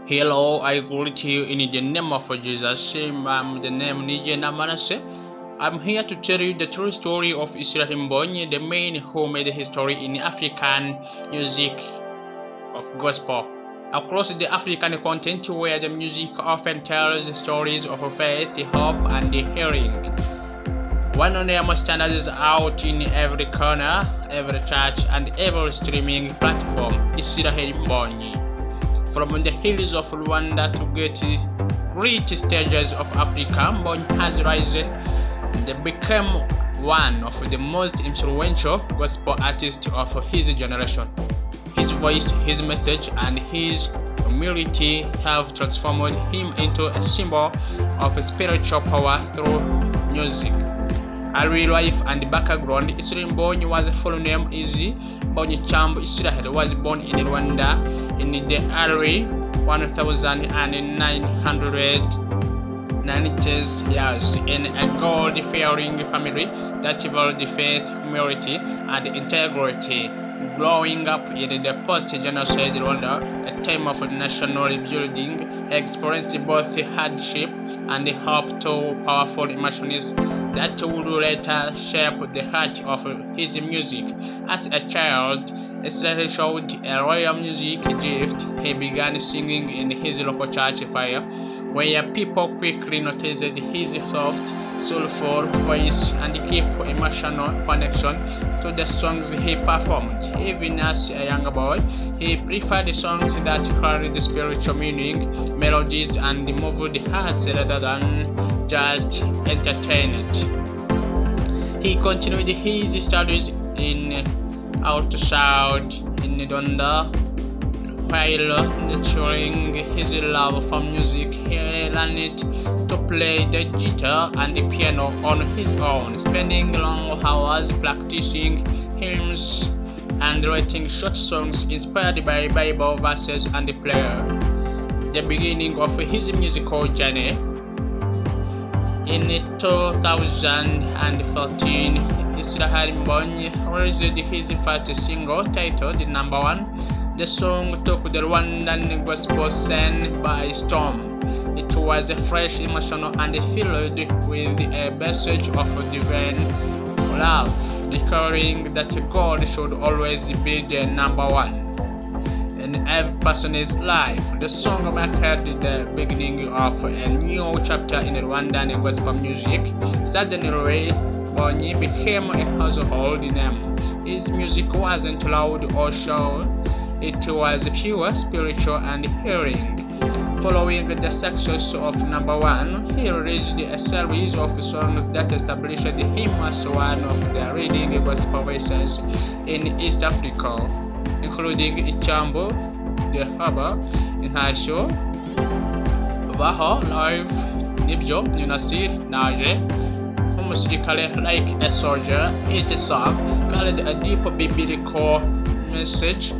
Hello, I greet you in the name of Jesus. I'm the name Nijena Manasseh. I'm here to tell you the true story of Israel Mbonyi, the man who made history in African music of gospel. Across the African continent, where the music often tells stories of faith, hope, and healing. One name stands out in every corner, every church, and every streaming platform. Israel Mbonyi. From the hills of Rwanda to great stages of Africa, Mbonyi has risen and become one of the most influential gospel artists of his generation. His voice, his message, and his humility have transformed him into a symbol of spiritual power through music. Early life and background. Israel Mbonyi was full name is Mbonyi Chambu Israel was born in Rwanda in the early 1990s years in a God-fearing family that valued faith, humility, and integrity. Growing up in the post-genocide Rwanda, a time of national rebuilding, experienced both hardship and hope, two powerful emotions that would later shape the heart of his music. As a child, Israel showed a royal music gift. He began singing in his local church choir, where people quickly noticed his soft, soulful voice and deep emotional connection to the songs he performed. Even as a young boy, he preferred songs that carried spiritual meaning, melodies, and moved hearts rather than just entertainment. He continued his studies in outside in Rwanda. While nurturing his love for music, he learned to play the guitar and the piano on his own, spending long hours practicing hymns and writing short songs inspired by Bible verses and prayer. The beginning of his musical journey. In 2014, Israel Mbonyi released his first single titled "Number One." The song took the Rwandan gospel scene by storm. It was fresh, emotional, and filled with a message of divine love, declaring that God should always be the number one in every person's life. The song marked the beginning of a new chapter in Rwandan gospel music. Suddenly, Mbonyi became a household name. His music wasn't loud or showy. It was pure, spiritual, and healing. Following the success of Number One, he released a series of songs that established him as one of the leading gospel voices in East Africa, including Ichambo, The Harbor, Inhasho, Vaho, Live, Nibjo, Yunasir, Naje, Umusirikale Like a Soldier. Each song carried a deep biblical message,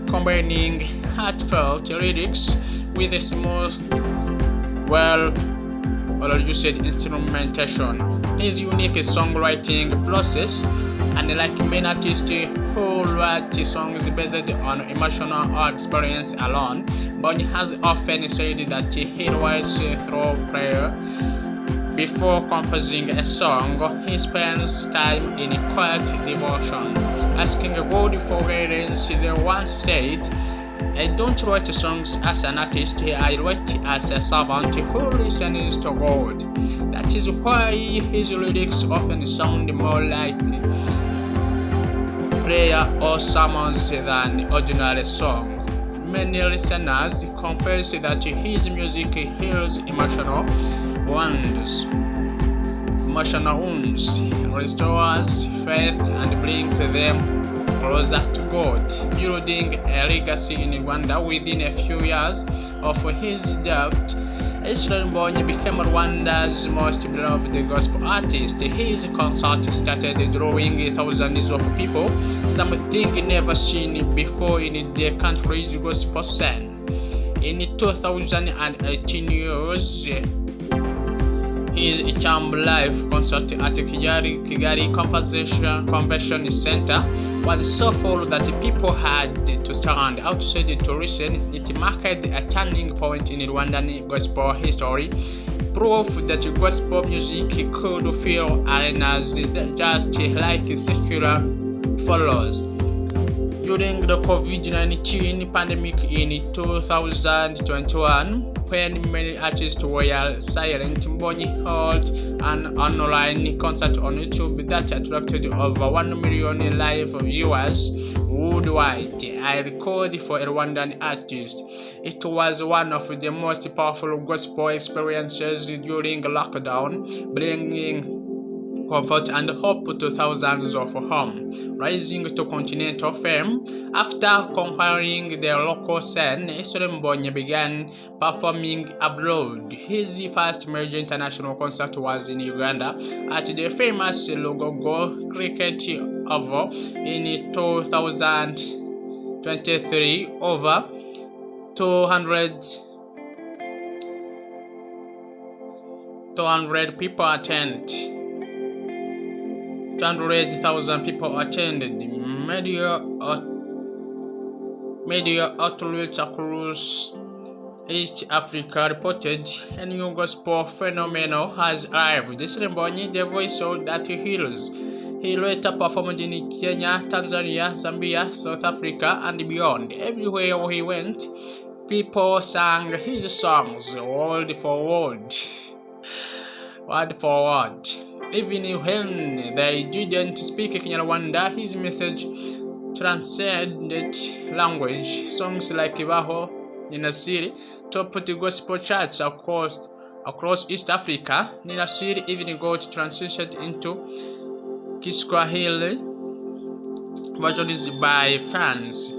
combining heartfelt lyrics with a smooth, well-produced instrumentation. His unique songwriting process, and like many artists who write songs based on emotional or experience alone, Mbonyi has often said that he writes through prayer. Before composing a song, he spends time in quiet devotion, asking God for guidance. He once said, "I don't write songs as an artist, I write as a servant who listens to God." That is why his lyrics often sound more like prayer or sermons than ordinary song. Many listeners confess that his music heals emotional wounds, restores faith, and brings them closer to God, building a legacy in Rwanda. Within a few years of his death, Israel Mbonyi became Rwanda's most beloved gospel artist. His concert started drawing thousands of people, something never seen before in the country's gospel scene. In 2018, his Champ Live concert at Kigali Convention Center was so full that people had to stand outside to listen. It marked a turning point in Rwandan gospel history, proof that gospel music could fill arenas just like secular follows. During the COVID-19 pandemic in 2021, when many artists were silent, Mbonyi held an online concert on YouTube that attracted over 1 million live viewers worldwide, a record for a Rwandan artist. It was one of the most powerful gospel experiences during lockdown, bringing comfort and hope to thousands of homes. Rising to continental fame, after conquering the local scene, Mbonyi began performing abroad. His first major international concert was in Uganda at the famous Lugogo Cricket Oval in 2023. Over 200 people attended. 200,000 people attended. Media outlets across East Africa reported a new gospel phenomenon has arrived. This Mbonyi, the voice that heals. He later performed in Kenya, Tanzania, Zambia, South Africa, and beyond. Everywhere he went, people sang his songs word for word. Word for word. Even when they didn't speak Kinyarwanda, his message transcended language. Songs like Ibaho, Ninasiri topped the gospel charts across East Africa. Ninasiri even got translated into Kiswahili versions by fans,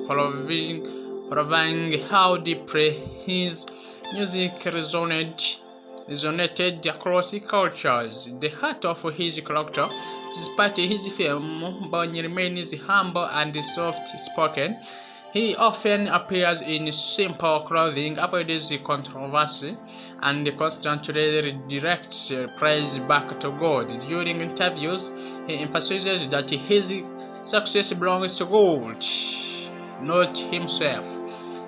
proving how deeply his music resonated across cultures. The heart of his character, despite his fame, Mbonyi remains humble and soft-spoken. He often appears in simple clothing, avoids controversy, and constantly redirects praise back to God. During interviews, he emphasizes that his success belongs to God, not himself.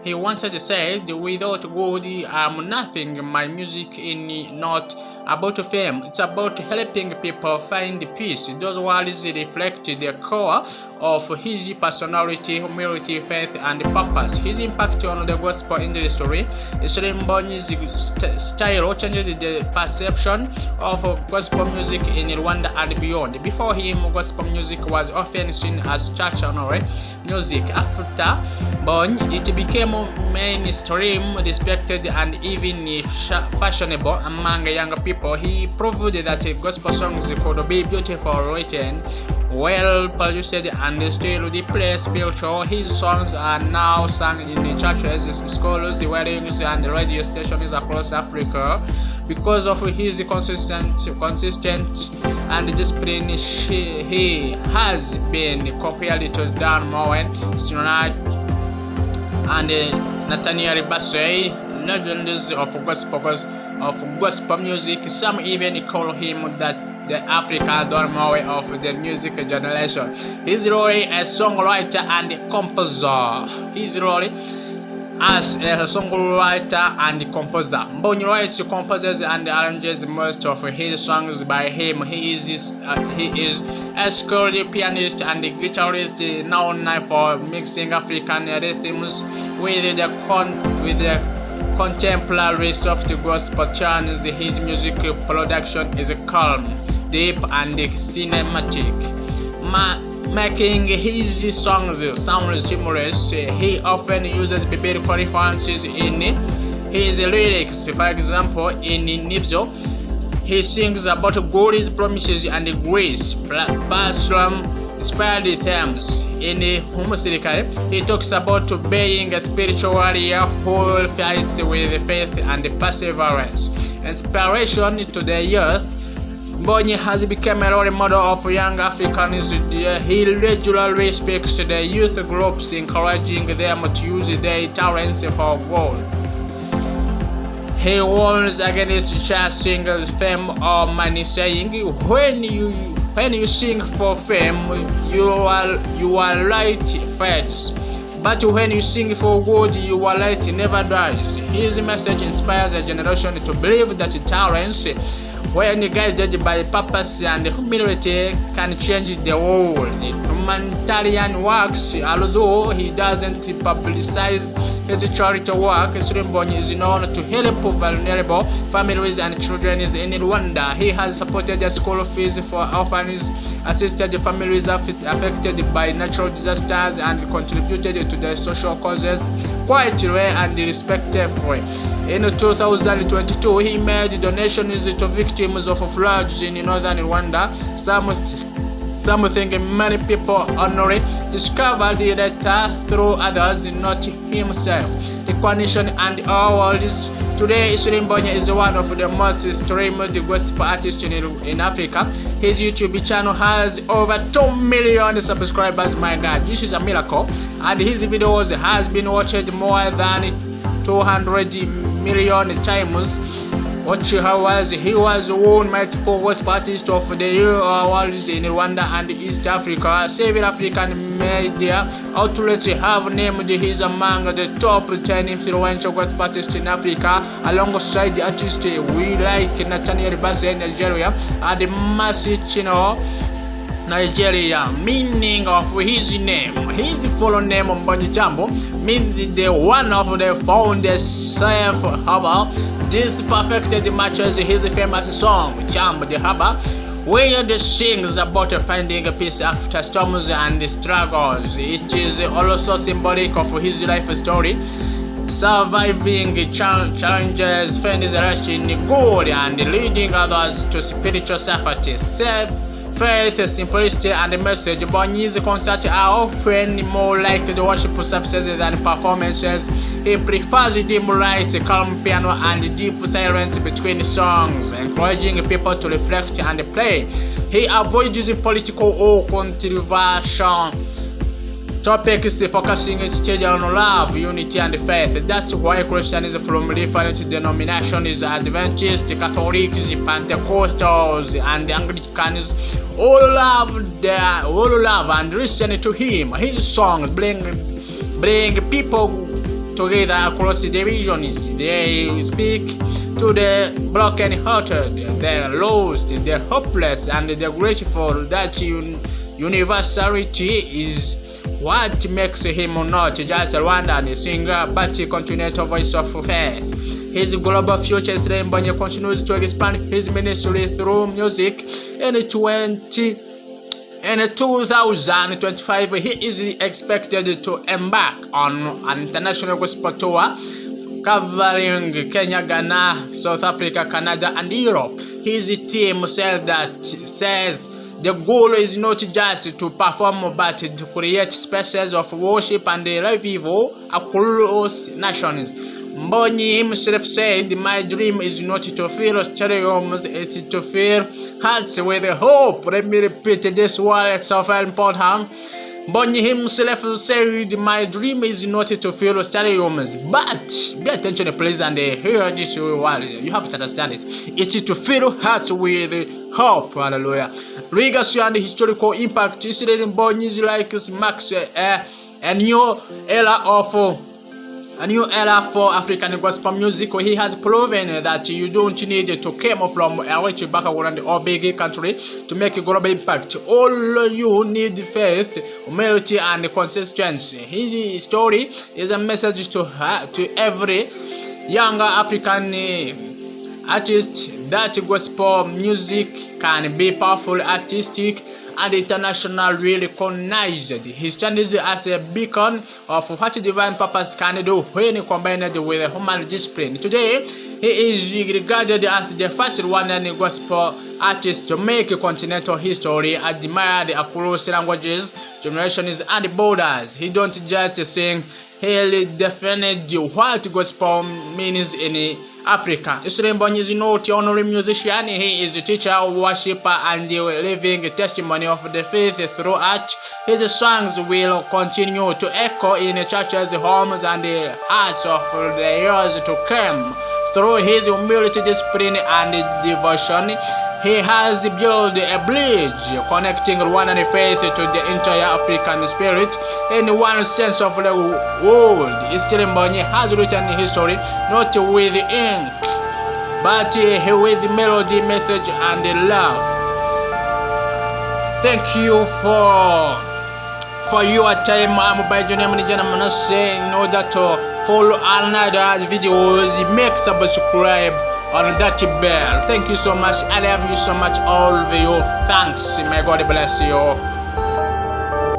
He once said, "Without God, I'm nothing. My music is not about fame. It's about helping people find peace." Those words reflect the core of his personality, humility, faith, and purpose. His impact on the gospel industry, Mbonyi's style changed the perception of gospel music in Rwanda and beyond. Before him, gospel music was often seen as church-only music. After Mbonyi, it became mainstream, respected, and even fashionable among young people. He proved that gospel songs could be beautiful, written, well produced, and still deeply spiritual. His songs are now sung in churches, schools, weddings, and radio stations across Africa. Because of his consistent and discipline, he has been compared to Dan Moen, Sinach, and Nathaniel Bassey, legends of gospel music. Some even call him the African Don Moen of the music generation. He's really a songwriter and composer. As a songwriter and composer, Mbonyi writes, composes, and arranges most of his songs by him. He is a skilled pianist and guitarist known for mixing African rhythms with the contemporary soft gospel tunes. His music production is calm, deep, and cinematic, making his songs sound humorous. He often uses biblical references in his lyrics. For example, in Nibzo, he sings about God's promises and grace, inspired themes. In Humusirikare, he talks about being a spiritual warrior who fights with faith and perseverance. Inspiration to the youth, Mbonyi has become a role model of young Africans. He regularly speaks to the youth groups, encouraging them to use their talents for God. He warns against chasing fame or money, saying, when you sing for fame, you are light fades. But when you sing for good, your light never dies. His message inspires a generation to believe that talents, when guided by purpose and humility, can change the world. Humanitarian works, although he doesn't publicize his charity work, Mbonyi is known to help vulnerable families and children in Rwanda. He has supported the school fees for orphans, assisted families affected by natural disasters, and contributed to the social causes quietly and respectfully. In 2022, he made donations to victims of floods in northern Rwanda. Something many people only discovered later through others, not himself. Recognition and awards. Today, Mbonyi is one of the most streamed gospel artists in Africa. His YouTube channel has over 2 million subscribers. My God, this is a miracle. And his videos has been watched more than 200 million times. He was won multiple gospel artist of the year awards in Rwanda and East Africa. Several African media outlets have named him among the top 10 influential gospel artists in Africa, alongside the artists we like Nathaniel Bassey, Nigeria, and Mercy Chinwo, Nigeria. Meaning of his name, his full name Mbonyi Jambo means the one of the founders safe harbor. This perfectly matches his famous song Jambo the Harbor, where he sings about finding peace after storms and struggles. It is also symbolic of his life story, surviving challenges, finding rest in good, and leading others to spiritual safety, faith, simplicity, and message. Mbonyi's concerts are often more like the worship services than performances. He prefers dim light, calm piano, and deep silence between songs, encouraging people to reflect and pray. He avoids political or controversial topics, focusing instead on love, unity, and faith. That's why Christians from different denominations, Adventists, Catholics, Pentecostals, and Anglicans, all love and listen to him. His songs bring people together across the regions. They speak to the broken-hearted, the lost, the hopeless, and the grateful. That universality is what makes him not just a Rwandan singer, but a continental voice of faith. His global future, Mbonyi continues to expand his ministry through music. In 2025, he is expected to embark on an international gospel tour covering Kenya, Ghana, South Africa, Canada, and Europe. His team says the goal is not just to perform, but to create spaces of worship and revival across nations. Mbonyi himself said, "My dream is not to fill stadiums, it's to fill hearts with hope." Let me repeat this word, it's so very important. Mbonyi himself said, "My dream is not to fill stadiums, but," pay attention please and hear this word, you have to understand it. It's to fill hearts with hope. Hallelujah. Legacy and historical impact. Mbonyi's likes marks a new era for African gospel music. He has proven that you don't need to come from a rich background or big country to make a global impact. All you need faith, humility, and consistency. His story is a message to every younger African artist that gospel music can be powerful, artistic, and internationally recognized. He stands as a beacon of what divine purpose can do when combined with human discipline. Today, he is regarded as the first Rwandan gospel artist to make continental history, admired across languages, generations, and borders. He don't just sing, he defined what gospel means in Africa. Mbonyi is not only a musician, he is a teacher, worshiper, and a living testimony of the faith through art. His songs will continue to echo in churches, homes, and the hearts of the years to come. Through his humility, discipline, and devotion, he has built a bridge connecting Rwandan faith to the entire African spirit. In one sense of the world, History Mbonyi has written history not with ink, but with melody, message, and love. Thank you for your time. I'm by your name, in order to follow another videos, make subscribe on that bell. Thank you so much. I love you so much, all of you. Thanks. May God bless you.